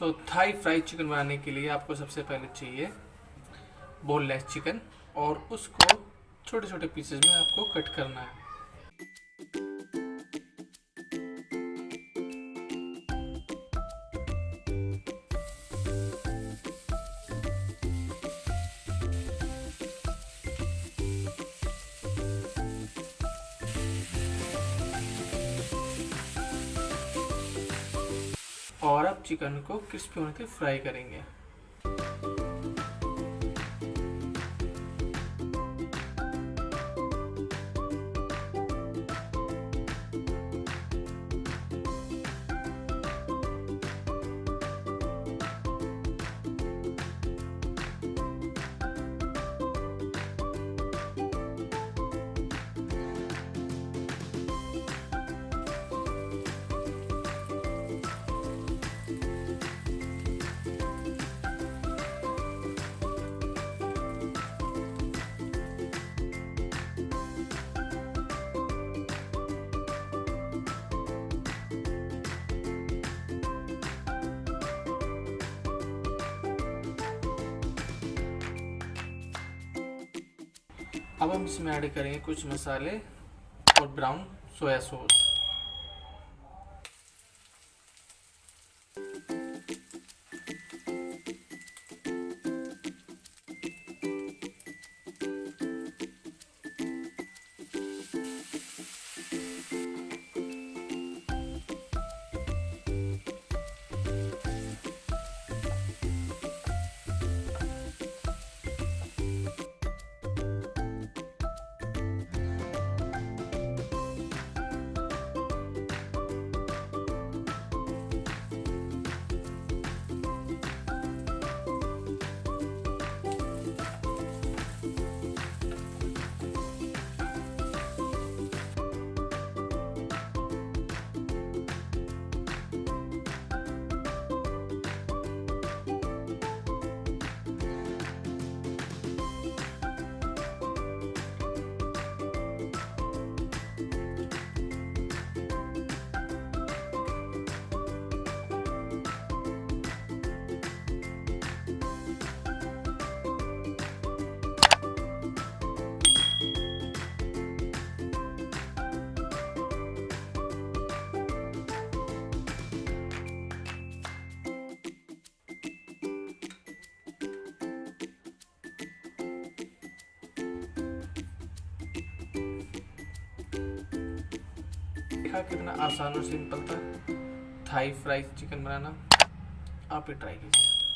Thai fried chicken बनाने के लिए आपको सबसे पहले चाहिए बोनलेस चिकन, और उसको छोटे छोटे पीसेस में आपको कट करना है। और अब चिकन को क्रिस्पी होने तक फ्राई करेंगे। अब हम इसमें ऐड करेंगे कुछ मसाले और ब्राउन सोया सॉस। देखा कितना आसान और सिंपल था थाई फ्राइड चिकन बनाना। आप भी ट्राई कीजिए।